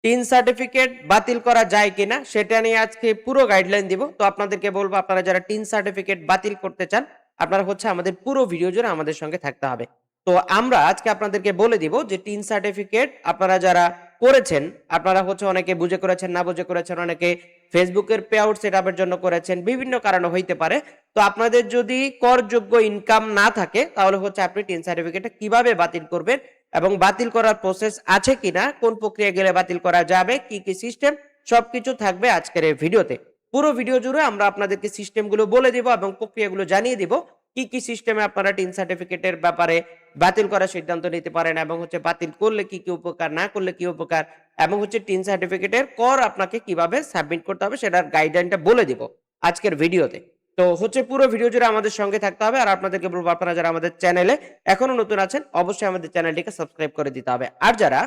Tin certificate বাতিল করা যায় কিনা সেটা নিয়ে আজকে পুরো গাইডলাইন দিব। তো আপনাদেরকে বলবো, আপনারা যারা টিন সার্টিফিকেট বাতিল করতে চান, আপনারা হচ্ছে আমাদের পুরো ভিডিও জুড়ে আমাদের সঙ্গে থাকতে হবে। তো আমরা আজকে আপনাদেরকে বলে দিব যে টিন সার্টিফিকেট আপনারা যারা করেছেন, আপনারা হচ্ছে অনেকে বুঝে করেছেন, না বুঝে করেছেন, অনেকে ফেসবুকের পে আউট সেটআপের জন্য করেছেন, বিভিন্ন কারণে হইতে পারে। তো আপনাদের যদি করযোগ্য ইনকাম না থাকে, তাহলে হচ্ছে আপনি টিন সার্টিফিকেটটা কিভাবে বাতিল করবেন এবং বাতিল করার প্রসেস আছে কিনা, কোন প্রক্রিয়া গেলে বাতিল করা যাবে, কি কি সিস্টেম, সবকিছু থাকবে আজকের এই ভিডিওতে। পুরো ভিডিও জুড়ে আমরা আপনাদেরকে সিস্টেমগুলো বলে দিব এবং প্রক্রিয়াগুলো জানিয়ে দিব কি কি সিস্টেমে আপনারা টিন সার্টিফিকেটের ব্যাপারে বাতিল করার সিদ্ধান্ত নিতে পারেন এবং হচ্ছে বাতিল করলে কি কি উপকার, না করলে কি উপকার, এবং হচ্ছে টিন সার্টিফিকেটের কর আপনাকে কিভাবে সাবমিট করতে হবে সেটার গাইডলাইনটা বলে দিব আজকের ভিডিওতে। তো হচ্ছে পুরো ভিডিও জুড়ে আমাদের সঙ্গে থাকতে হবে। আর আপনাদেরকে বলবো, আপনারা যারা আমাদের চ্যানেলে এখনো নতুন আছেন, অবশ্যই আমাদের চ্যানেলটিকে সাবস্ক্রাইব করে দিতে হবে। আর যারা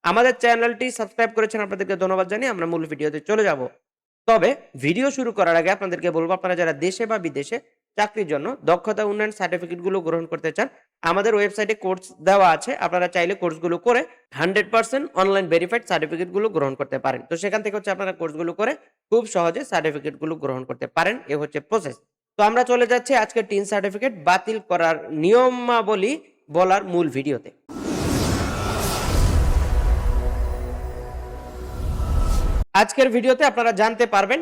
আমাদের চ্যানেলটি সাবস্ক্রাইব করেছেন, আপনাদেরকে ধন্যবাদ জানিয়ে আমরা মূল ভিডিওতে চলে যাব। তবে ভিডিও শুরু করার আগে আপনাদেরকে বলবো, আপনারা যারা দেশে বা বিদেশে চাকরির জন্য দক্ষতা উন্নয়ন সার্টিফিকেট গুলো গ্রহণ করতে চান, আমাদের ওয়েবসাইটে কোর্স দেওয়া আছে। আপনারা চাইলে কোর্সগুলো করে 100% অনলাইন ভেরিফাইড সার্টিফিকেট গুলো গ্রহণ করতে পারেন। তো সেখান থেকে হচ্ছে আপনারা কোর্সগুলো করে খুব সহজে সার্টিফিকেট গুলো গ্রহণ করতে পারেন। এ হচ্ছে প্রসেস। তো আমরা চলে যাচ্ছি আজকে টিন সার্টিফিকেট বাতিল করার নিয়মাবলী বলার মূল ভিডিওতে। আজকের ভিডিওতে আপনারা জানতে পারবেন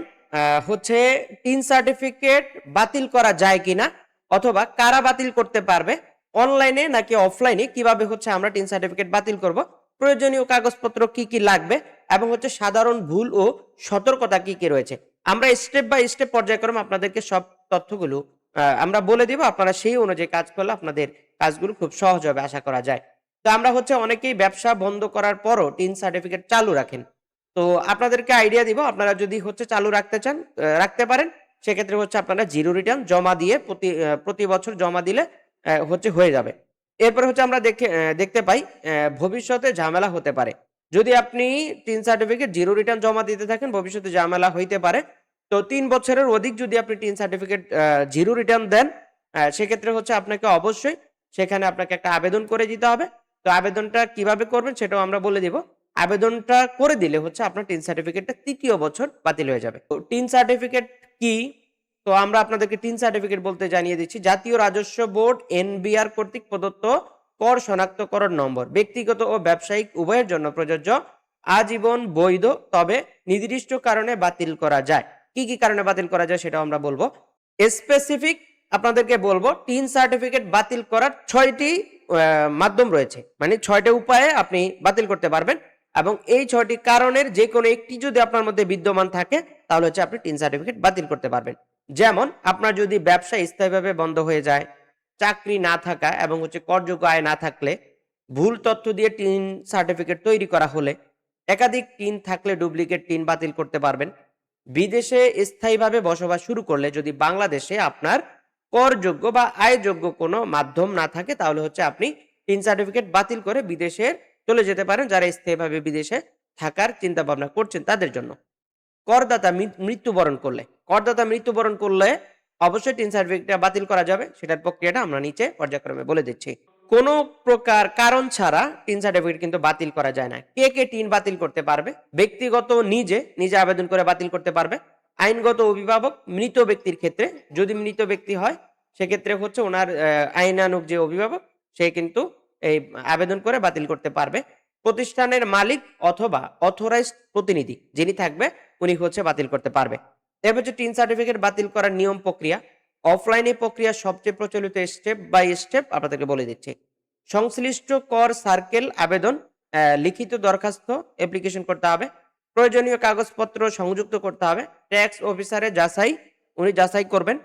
হচ্ছে টিন সার্টিফিকেট বাতিল করা যায় কিনা, অথবা কারা বাতিল করতে পারবে, অনলাইনে নাকি অফলাইনে, কিভাবে হচ্ছে আমরা টিন সার্টিফিকেট বাতিল করব, প্রয়োজনীয় কাগজপত্র কি কি লাগবে, এবং হচ্ছে সাধারণ ভুল ও সতর্কতা কি কি রয়েছে। আমরা স্টেপ বাই স্টেপ পর্যায়ক্রমে আপনাদেরকে সব তথ্যগুলো আমরা বলে দিব। আপনারা সেই অনুযায়ী কাজ করলে আপনাদের কাজগুলো খুব সহজ হবে আশা করা যায়। তো আমরা হচ্ছে অনেকেই ব্যবসা বন্ধ করার পরও টিন সার্টিফিকেট চালু রাখেন। তো আপনাদেরকে আইডিয়া দিব, আপনারা যদি হচ্ছে চালু রাখতে চান, রাখতে পারেন। সেক্ষেত্রে হচ্ছে আপনারা জিরো রিটার্ন জমা দিয়ে প্রতি বছর জমা দিলে হচ্ছে হয়ে যাবে। এরপরে হচ্ছে আমরা দেখতে পাই ভবিষ্যতে ঝামেলা হতে পারে। যদি আপনি টিন সার্টিফিকেট জিরো রিটার্ন জমা দিতে থাকেন, ভবিষ্যতে ঝামেলা হইতে পারে। তো ৩ বছরের অধিক যদি আপনি টিন সার্টিফিকেট জিরো রিটার্ন দেন, সেক্ষেত্রে হচ্ছে আপনাকে অবশ্যই সেখানে আপনাকে একটা আবেদন করে দিতে হবে। তো আবেদনটা কিভাবে করবেন সেটাও আমরা বলে দিব। আবেদনটা করে দিলে হচ্ছে আপনার টিন সার্টিফিকেটটা ৩য় বছর বাতিল হয়ে যাবে। তো টিন সার্টিফিকেট কি? তো আমরা আপনাদেরকে টিন সার্টিফিকেট বলতে জানিয়ে দিচ্ছি, জাতীয় রাজস্ব বোর্ড এনবিআর কর্তৃক প্রদত্ত কর শনাক্তকরণ নম্বর, ব্যক্তিগত ও ব্যবসায়িক উভয়ের জন্য প্রযোজ্য, আজীবন বৈধ, তবে নির্দিষ্ট কারণে বাতিল করা যায়। কি কি কারণে বাতিল করা যায় সেটাও আমরা বলবো। স্পেসিফিক আপনাদেরকে বলবো, টিন সার্টিফিকেট বাতিল করার ৬টি মাধ্যম রয়েছে, মানে ৬টা উপায়ে আপনি বাতিল করতে পারবেন। এবং এই ৬টি কারণের যে কোনো একটি যদি আপনার মধ্যে বিদ্যমান থাকে, তাহলে হচ্ছে আপনি টিন সার্টিফিকেট বাতিল করতে পারবেন। যেমন আপনার যদি ব্যবসা স্থায়ীভাবে বন্ধ হয়ে যায়, চাকরি না থাকা এবং হচ্ছে করযোগ্য আয় না থাকলে, ভুল তথ্য দিয়ে টিন সার্টিফিকেট তৈরি করা হলে, একাধিক টিন থাকলে ডুপ্লিকেট টিন বাতিল করতে পারবেন, বিদেশে স্থায়ীভাবে বসবাস শুরু করলে যদি বাংলাদেশে আপনার করযোগ্য বা আয়যোগ্য কোনো মাধ্যম না থাকে, তাহলে হচ্ছে আপনি টিন সার্টিফিকেট বাতিল করে বিদেশে চলে যেতে পারেন, যারা স্থায়ীভাবে বিদেশে থাকার চিন্তা ভাবনা করছেন তাদের জন্য। করদাতা মৃত্যুবরণ করলে, করদাতা মৃত্যুবরণ করলে অবশ্যই টিন সার্টিফিকেটটা বাতিল করা যাবে। সেটার প্রক্রিয়াটা আমরা নিচে পর্যায়ক্রমে বলে দিচ্ছি। কোনো প্রকার কারণ ছাড়া টিন সার্টিফিকেট কিন্তু বাতিল করা যায় না। কে কে টিন বাতিল করতে পারবে? ব্যক্তিগত নিজে নিজে আবেদন করে বাতিল করতে পারবে। আইনগত অভিভাবক মৃত ব্যক্তির ক্ষেত্রে, যদি মৃত ব্যক্তি হয় সেক্ষেত্রে হচ্ছে ওনার আইনানুগ যে অভিভাবক, সে কিন্তু এই আবেদন করে বাতিল করতে পারবে। প্রতিষ্ঠানের মালিক অথবা অথরাইজড প্রতিনিধি যিনি থাকবে, উনি হচ্ছে বাতিল করতে পারবে। এরপর হচ্ছে টিন সার্টিফিকেট বাতিল করার নিয়ম প্রক্রিয়া। অফলাইনে প্রক্রিয়া সবচেয়ে প্রচলিত, স্টেপ বাই স্টেপ আপনাদেরকে বলে দিচ্ছি। সংশ্লিষ্ট কর সার্কেল আবেদন, লিখিত দরখাস্ত অ্যাপ্লিকেশন করতে হবে, প্রয়োজনীয় কাগজপত্র সংযুক্ত করতে হবে, ট্যাক্স অফিসারে যাচাই, উনি যাচাই করবেন।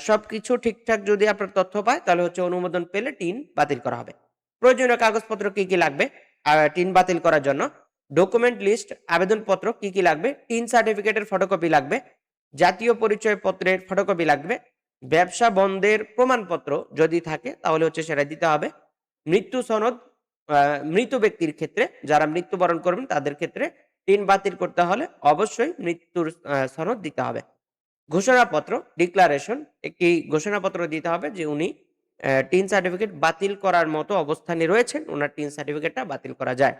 সবকিছু ঠিকঠাক যদি আপনার তথ্য পায়, তাহলে হচ্ছে অনুমোদন পেলে টিন বাতিল করা হবে। প্রয়োজনীয় কাগজপত্র কি কি লাগবে টিন বাতিল করার জন্য? ডকুমেন্ট লিস্ট, আবেদনপত্র কি কি লাগবে? টিন সার্টিফিকেটের ফটোকপি লাগবে, জাতীয় পরিচয় পত্রের ফটোকপি লাগবে, ব্যবসা বন্ধের প্রমাণপত্র যদি থাকে তাহলে হচ্ছে সেটা দিতে হবে। মৃত্যু সনদ, মৃত ব্যক্তির ক্ষেত্রে যারা মৃত্যুবরণ করবেন তাদের ক্ষেত্রে টিন বাতিল করতে হলে অবশ্যই মৃত্যুর সনদ দিতে হবে। ঘোষণাপত্র, ডিক্লারেশন, একটি ঘোষণাপত্র দিতে হবে যে উনি টিন সার্টিফিকেট বাতিল করার মতো অবস্থানে রয়েছেন, উনার টিন সার্টিফিকেটটা বাতিল করা যায়।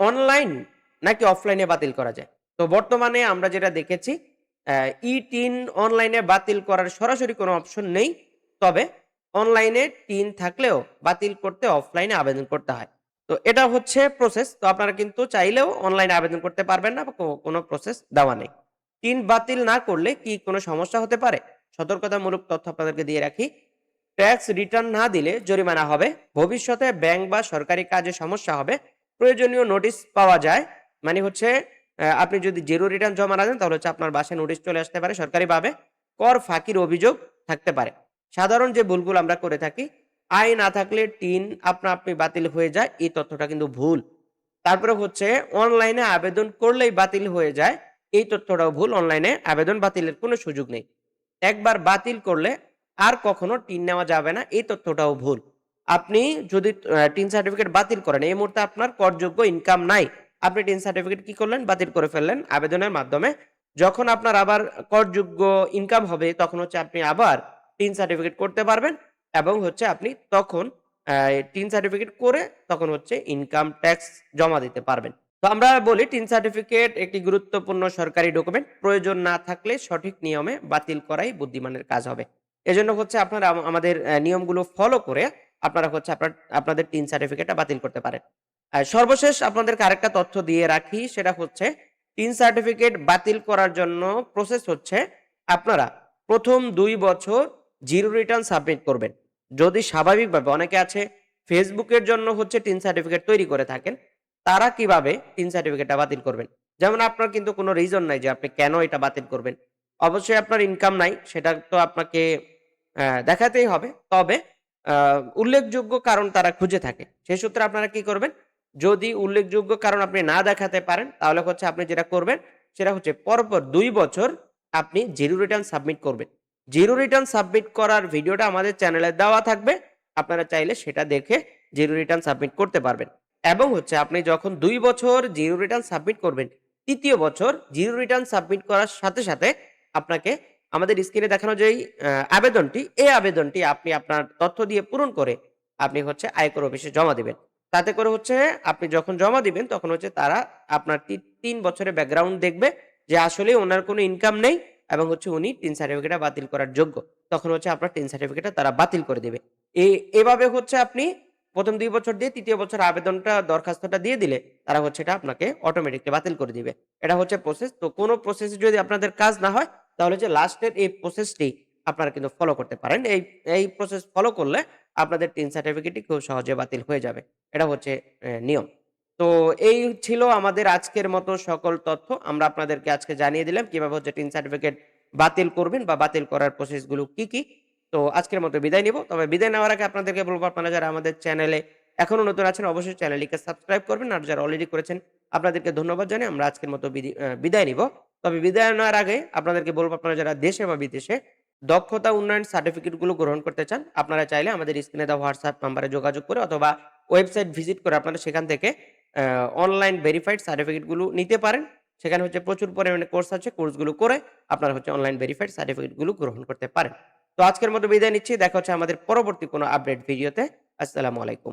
অনলাইন নাকি অফলাইনে বাতিল করা যায়? তো বর্তমানে আমরা যেটা দেখেছি ই-টিন অনলাইনে বাতিল করার সরাসরি কোনো অপশন নেই। তবে অনলাইনে টিন থাকলেও বাতিল করতে অফলাইনে আবেদন করতে হয়। তো এটা হচ্ছে প্রসেস। তো আপনারা কিন্তু চাইলেও অনলাইনে আবেদন করতে পারবেন না বা কোনো প্রসেস দেওয়া নেই। টিন বাতিল না করলে কি কোনো সমস্যা হতে পারে? সতর্কতামূলক তথ্য আপনাদেরকে দিয়ে রাখি। ট্যাক্স রিটার্ন না দিলে জরিমানা হবে। ভবিষ্যতে ব্যাংক বা সরকারি কাজে সমস্যা হবে। প্রয়োজনীয় নোটিশ পাওয়া যায়। মানে হচ্ছে আপনি যদি জিরো রিটার্ন জমা না দেন তাহলে হচ্ছে আপনার বাসায় নোটিশ চলে আসতে পারে সরকারিভাবে। কর ফাঁকির অভিযোগ থাকতে পারে। সাধারণ যে ভুলগুলো আমরা করে থাকি, আয় না থাকলে টিন আপনা আপনি বাতিল হয়ে যায়। এই তথ্যটা কিন্তু ভুল। তারপরে হচ্ছে অনলাইনে আবেদন করলেই বাতিল হয়ে যায়। এই তথ্যটাও ভুল। অনলাইনে আবেদন বাতিলের কোনো সুযোগ নেই। একবার বাতিল করলে আর কখনো টিন নেওয়া যাবে না। এই তথ্যটাও ভুল। আপনি যদি টিন সার্টিফিকেট বাতিল করেন, এই মুহূর্তে আপনার করযোগ্য ইনকাম নাই। আপনি টিন সার্টিফিকেট কি করলেন? বাতিল করে ফেললেন আবেদনের মাধ্যমে। যখন আপনার আবার করযোগ্য ইনকাম হবে তখন হচ্ছে আপনি আবার টিন সার্টিফিকেট করতে পারবেন এবং হচ্ছে আপনি তখন টিন সার্টিফিকেট করে তখন হচ্ছে ইনকাম ট্যাক্স জমা দিতে পারবেন। তো আমরা বলি টিন সার্টিফিকেট একটি গুরুত্বপূর্ণ সরকারি ডকুমেন্ট। প্রয়োজন না থাকলে সঠিক নিয়মে বাতিল করাই বুদ্ধিমানের কাজ হবে। এজন্য হচ্ছে আপনারা আমাদের নিয়মগুলো ফলো করে আপনারা হচ্ছে আপনাদের টিন সার্টিফিকেটটা বাতিল করতে পারেন। সর্বশেষ আপনাদেরকে আরেকটা তথ্য দিয়ে রাখি সেটা হচ্ছে টিন সার্টিফিকেট বাতিল করার জন্য প্রসেস হচ্ছে আপনারা ১ম ২ বছর জিরো রিটার্ন সাবমিট করবেন। যদি স্বাভাবিকভাবে অনেকে আছে Facebook এর জন্য হচ্ছে টিন সার্টিফিকেট তৈরি করে থাকেন। তারা কিভাবে টিন সার্টিফিকেটটা বাতিল করবেন? যেমন আপনার কিন্তু কোনো রিজন নাই যে আপনি কেন এটা বাতিল করবেন। অবশ্যই আপনার ইনকাম নাই সেটা তো আপনাকে দেখাতেই হবে। তবে আ উল্লেখযোগ্য কারণ তারা খুঁজে থাকে। সেই সূত্রে আপনারা কি করবেন? যদি উল্লেখযোগ্য কারণ আপনি না দেখাতে পারেন তাহলে হচ্ছে আপনি যেটা করবেন সেটা হচ্ছে পরপর ২ বছর আপনি জিরো রিটার্ন সাবমিট করবেন। জিরো রিটার্ন সাবমিট করার ভিডিওটা আমাদের চ্যানেলে দেওয়া থাকবে। আপনারা চাইলে সেটা দেখে জিরো রিটার্ন সাবমিট করতে পারবেন। এবং হচ্ছে আপনি যখন ২ বছর জিরো রিটার্ন সাবমিট করবেন, ৩য় বছর জিরো রিটার্ন সাবমিট করার সাথে, সাথে আপনাকে আমাদের স্ক্রিনে দেখানো যেই আবেদনটি, এই আবেদনটি আপনি আপনার তথ্য দিয়ে পূরণ করে আপনি হচ্ছে আয়কর অফিসে জমা দিবেন। তাতে করে হচ্ছে আপনি যখন জমা দিবেন তখন হচ্ছে তারা আপনার ৩ বছরের ব্যাকগ্রাউন্ড দেখবে যে আসলেই উনার কোনো ইনকাম নেই এবং হচ্ছে উনি টিন সার্টিফিকেটটা বাতিল করার যোগ্য। তখন হচ্ছে আপনার টিন সার্টিফিকেটটা তারা বাতিল করে দিবে। এভাবে হচ্ছে আপনি ১ম ২ বছর দিয়ে ৩য় বছর আবেদনটা দরখাস্তটা দিয়ে দিলে তারা হচ্ছে এটা আপনাকে অটোমেটিকলি বাতিল করে দিবে। এটা হচ্ছে প্রসেস। তো কোনো প্রসেস যদি আপনাদের কাজ না হয় তাহলে যে লাস্টের এই প্রসেসটি আপনারা কিন্তু ফলো করতে পারেন। এই প্রসেস ফলো করলে আপনাদের টিন সার্টিফিকেটটি খুব সহজে বাতিল হয়ে যাবে। এটা হচ্ছে নিয়ম। তো এই ছিল আমাদের আজকের মতো সকল তথ্য। আমরা আপনাদেরকে আজকে জানিয়ে দিলাম কিভাবে হচ্ছে টিন সার্টিফিকেট বাতিল করবেন বা বাতিল করার প্রসেস গুলো কি, কি। তো আজকের মতো বিদায় নিব। তবে বিদায় নেওয়ার আগে আপনাদেরকে বলব আপনারা যারা আমাদের চ্যানেলে এখনো নতুন আছেন অবশ্যই চ্যানেলটিকে সাবস্ক্রাইব করবেন। আর যারা অলরেডি করেছেন আপনাদেরকে ধন্যবাদ জানিয়ে আমরা আজকের মতো বিদায় নিব। তবে বিদায় নেওয়ার আগে আপনাদেরকে বলব আপনারা যারা দেশে বা বিদেশে দক্ষতা উন্নয়ন সার্টিফিকেট গুলো গ্রহণ করতে চান, আপনারা চাইলে আমাদের স্ক্রিনে দেওয়া WhatsApp নাম্বারে যোগাযোগ করে অথবা ওয়েবসাইট ভিজিট করে আপনারা সেখান থেকে অনলাইন ভেরিফাইড সার্টিফিকেট গুলো নিতে পারেন। সেখানে হচ্ছে প্রচুর পরিমাণে কোর্স আছে। কোর্স গুলো করে আপনারা হচ্ছে অনলাইন ভেরিফাইড সার্টিফিকেট গুলো গ্রহণ করতে পারেন। তো আজকের মতো বিদায় নিচ্ছি। দেখা হচ্ছে আমাদের পরবর্তী কোনো আপডেট ভিডিওতে। আসসালামু আলাইকুম।